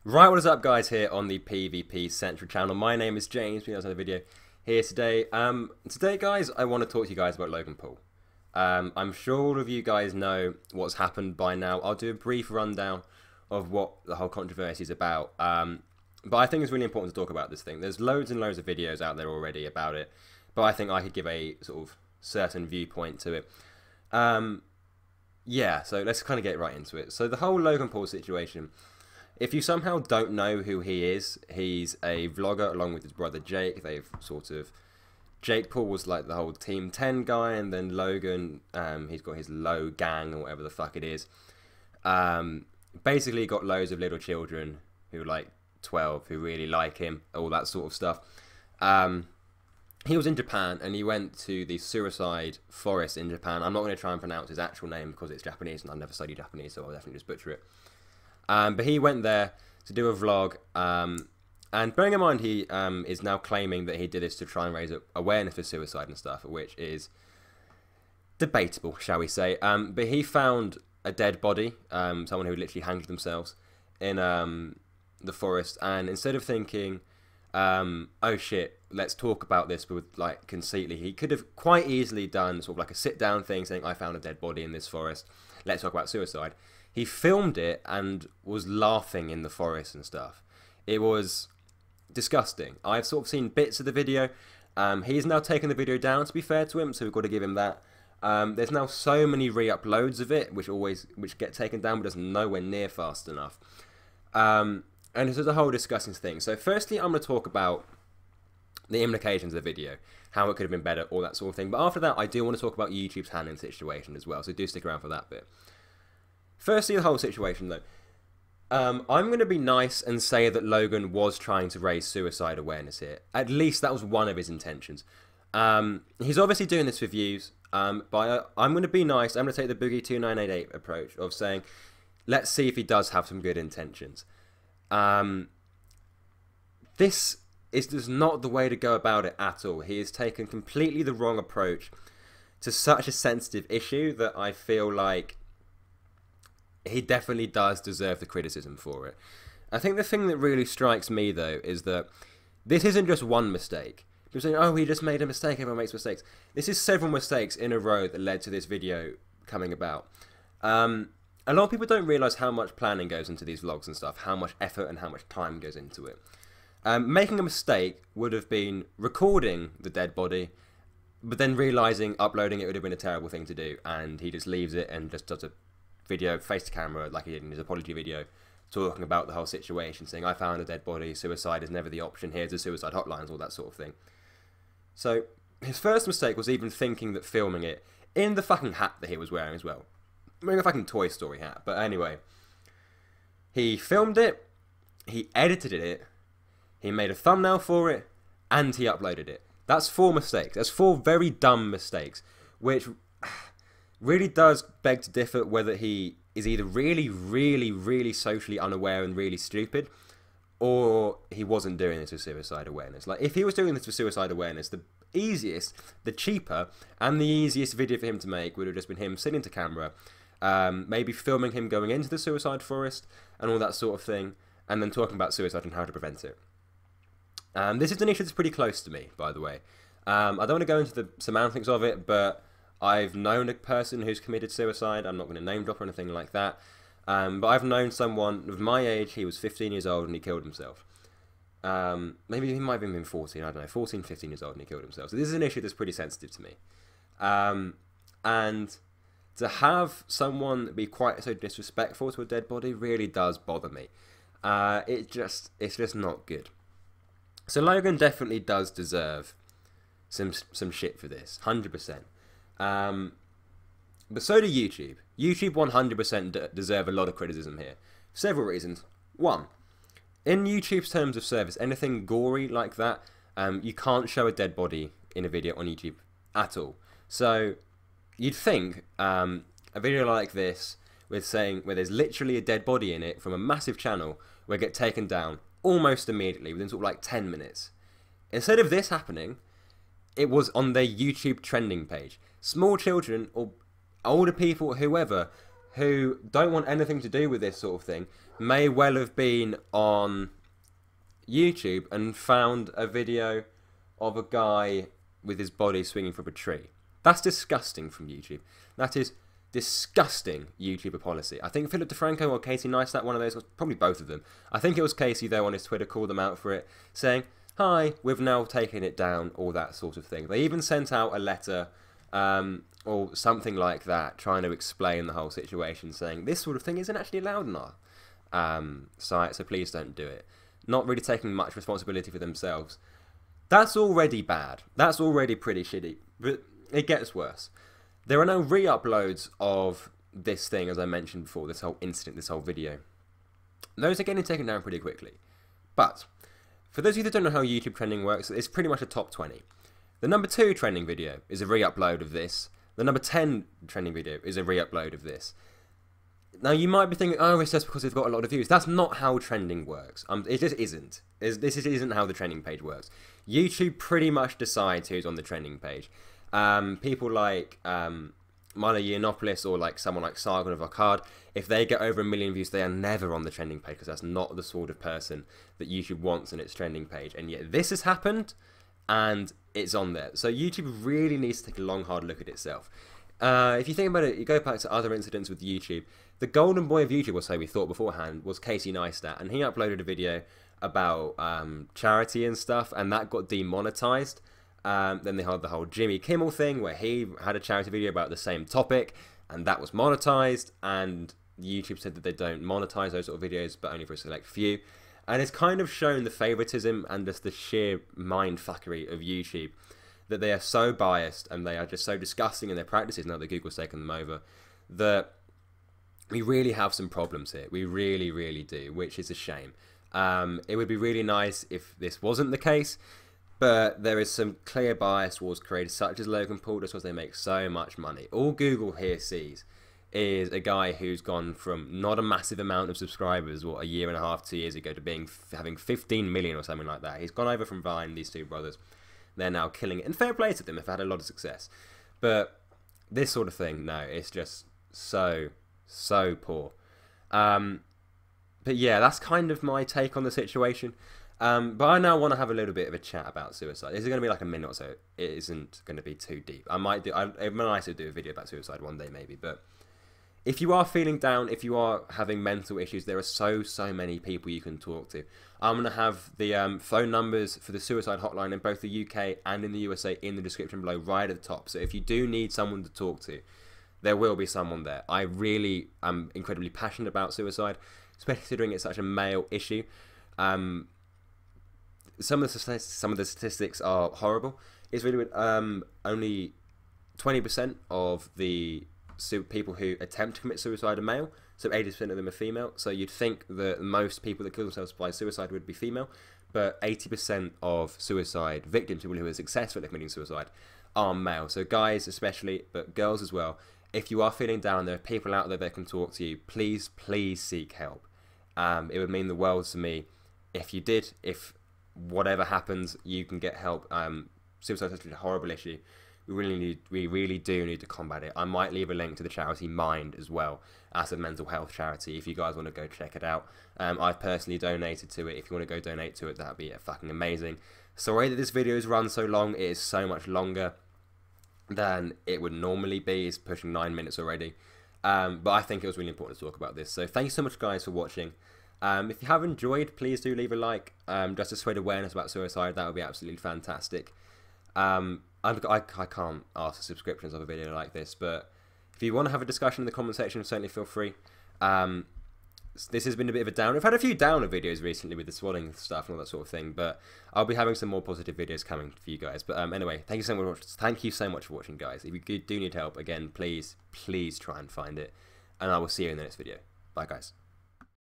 Right, what is up, guys? Here on the PvP Central channel. My name is James. We have another video here today. Today, guys, I want to talk to you guys about Logan Paul. I'm sure all of you guys know what's happened by now. I'll do a brief rundown of what the whole controversy is about. But I think it's really important to talk about this thing. There's loads and loads of videos out there already about it, but I think I could give a sort of certain viewpoint to it. Yeah, so let's kind of get right into it. So the whole Logan Paul situation. If you somehow don't know who he is, he's a vlogger along with his brother Jake. Jake Paul was like the whole Team 10 guy, and then Logan, he's got his Low gang or whatever the fuck it is. Basically got loads of little children who are like 12 who really like him, all that sort of stuff. He was in Japan and he went to the suicide forest in Japan. I'm not going to try and pronounce his actual name because it's Japanese and I've never studied Japanese, so I'll definitely just butcher it. But he went there to do a vlog, and bearing in mind he is now claiming that he did this to try and raise awareness for suicide and stuff, which is debatable, shall we say. But he found a dead body, someone who literally hanged themselves in the forest, and instead of thinking, oh shit, let's talk about this with like conceitly, he could have quite easily done sort of like a sit down thing saying, I found a dead body in this forest, let's talk about suicide. He filmed it and was laughing in the forest and stuff. It was disgusting. I've sort of seen bits of the video. He's now taken the video down, to be fair to him, so we've got to give him that. There's now so many re-uploads of it, which get taken down, but it's nowhere near fast enough. And this is a whole disgusting thing. So firstly, I'm going to talk about the implications of the video, how it could have been better, all that sort of thing. But after that, I do want to talk about YouTube's handling the situation as well, so do stick around for that bit. Firstly, the whole situation, though. I'm going to be nice and say that Logan was trying to raise suicide awareness here. At least that was one of his intentions. He's obviously doing this for views, but I'm going to be nice. I'm going to take the Boogie 2988 approach of saying, let's see if he does have some good intentions. This is just not the way to go about it at all. He has taken completely the wrong approach to such a sensitive issue that I feel like he definitely does deserve the criticism for it. I think the thing that really strikes me, though, is that this isn't just one mistake. People saying, oh, he just made a mistake, everyone makes mistakes. This is several mistakes in a row that led to this video coming about. A lot of people don't realise how much planning goes into these vlogs and stuff, how much effort and how much time goes into it. Making a mistake would have been recording the dead body, but then realising uploading it would have been a terrible thing to do, and he just leaves it and just does a video face to camera like he did in his apology video, talking about the whole situation, saying I found a dead body, suicide is never the option, here's the suicide hotlines, all that sort of thing. So his first mistake was even thinking that filming it in the fucking hat that he was wearing as well, wearing a fucking Toy Story hat. But anyway, he filmed it, he edited it, he made a thumbnail for it, and he uploaded it. That's 4 mistakes. That's 4 very dumb mistakes, which really does beg to differ whether he is either really socially unaware and really stupid, or he wasn't doing this for suicide awareness. Like, if he was doing this for suicide awareness, the easiest, the cheaper, and the easiest video for him to make would have just been him sitting to camera, maybe filming him going into the suicide forest and all that sort of thing, and then talking about suicide and how to prevent it. This is an issue that's pretty close to me, by the way. I don't want to go into the semantics of it, but I've known a person who's committed suicide. I'm not going to name drop or anything like that. But I've known someone of my age, he was 15 years old and he killed himself. Maybe he might have even been 14, I don't know, 14, 15 years old and he killed himself. So this is an issue that's pretty sensitive to me. And to have someone be quite so disrespectful to a dead body really does bother me. It's just not good. So Logan definitely does deserve some shit for this, 100%. But so do YouTube. YouTube 100% deserve a lot of criticism here. Several reasons. 1, in YouTube's terms of service, anything gory like that, you can't show a dead body in a video on YouTube at all. So you'd think a video like this where there's literally a dead body in it from a massive channel will get taken down almost immediately within sort of like 10 minutes. Instead of this happening, it was on their YouTube trending page. Small children or older people, whoever, who don't want anything to do with this sort of thing may well have been on YouTube and found a video of a guy with his body swinging from a tree. That's disgusting from YouTube. That is disgusting YouTuber policy. I think Philip DeFranco or Casey Neistat, one of those, probably both of them. I think it was Casey, though, on his Twitter, called them out for it, saying, "Hi, we've now taken it down," all that sort of thing. They even sent out a letter or something like that, trying to explain the whole situation, saying this sort of thing isn't actually allowed in our site, so please don't do it. Not really taking much responsibility for themselves. That's already bad. That's already pretty shitty. But it gets worse. There are no re-uploads of this thing, as I mentioned before, this whole incident, this whole video. Those are getting taken down pretty quickly. But for those of you that don't know how YouTube trending works, it's pretty much a top 20. The number 2 trending video is a re-upload of this. The number 10 trending video is a re-upload of this. Now, you might be thinking, oh, it's just because they've got a lot of views. That's not how trending works. It just isn't. This isn't how the trending page works. YouTube pretty much decides who's on the trending page. People like Milo Yiannopoulos or like someone like Sargon of Akkad, if they get over 1 million views, they are never on the trending page because that's not the sort of person that YouTube wants on its trending page. And yet this has happened and it's on there. So YouTube really needs to take a long, hard look at itself. If you think about it, you go back to other incidents with YouTube. The golden boy of YouTube, or so we thought beforehand, was Casey Neistat, and he uploaded a video about charity and stuff, and that got demonetized. Then they had the whole Jimmy Kimmel thing, where he had a charity video about the same topic, and that was monetized, and YouTube said that they don't monetize those sort of videos, but only for a select few. And it's kind of shown the favoritism and just the sheer mindfuckery of YouTube, that they are so biased and they are just so disgusting in their practices now that Google's taken them over, that we really have some problems here. We really, really do, which is a shame. It would be really nice if this wasn't the case, but there is some clear bias towards creators such as Logan Paul, just because they make so much money. All Google here sees is a guy who's gone from not a massive amount of subscribers, what, a year and a half, 2 years ago, to having 15 million or something like that. He's gone over from Vine, these two brothers. They're now killing it. And fair play to them, they've had a lot of success. But this sort of thing, no, it's just so poor. But yeah, that's kind of my take on the situation. But I now want to have a little bit of a chat about suicide. This is going to be like a minute or so. It isn't going to be too deep. It'd be nice to do a video about suicide one day maybe. But if you are feeling down, if you are having mental issues, there are so many people you can talk to. I'm going to have the phone numbers for the suicide hotline in both the UK and in the USA in the description below, right at the top. So if you do need someone to talk to, there will be someone there. I really am incredibly passionate about suicide, especially considering it's such a male issue. Some of the statistics are horrible. It's really only 20% of the people who attempt to commit suicide are male, so 80% of them are female. So you'd think that most people that kill themselves by suicide would be female, but 80% of suicide victims, people who are successful at committing suicide, are male. So guys especially, but girls as well. If you are feeling down, there are people out there that can talk to you. Please seek help. It would mean the world to me if you did. If whatever happens, you can get help. Suicide is such a horrible issue. We really do need to combat it. I might leave a link to the charity Mind as well, as a mental health charity, if you guys want to go check it out. I've personally donated to it. If you want to go donate to it, that'd be fucking amazing. Sorry that this video has run so long. It is so much longer than it would normally be. It's pushing 9 minutes already. But I think it was really important to talk about this. So thank you so much, guys, for watching. If you have enjoyed, please do leave a like. Just to spread awareness about suicide, that would be absolutely fantastic. I can't ask for subscriptions of a video like this, but if you want to have a discussion in the comment section, certainly feel free. This has been a bit of a downer. I've had a few downer videos recently with the swallowing stuff and all that sort of thing, but I'll be having some more positive videos coming for you guys. But anyway, thank you so much. Thank you so much for watching, guys. If you do need help, again, please try and find it, and I will see you in the next video. Bye, guys.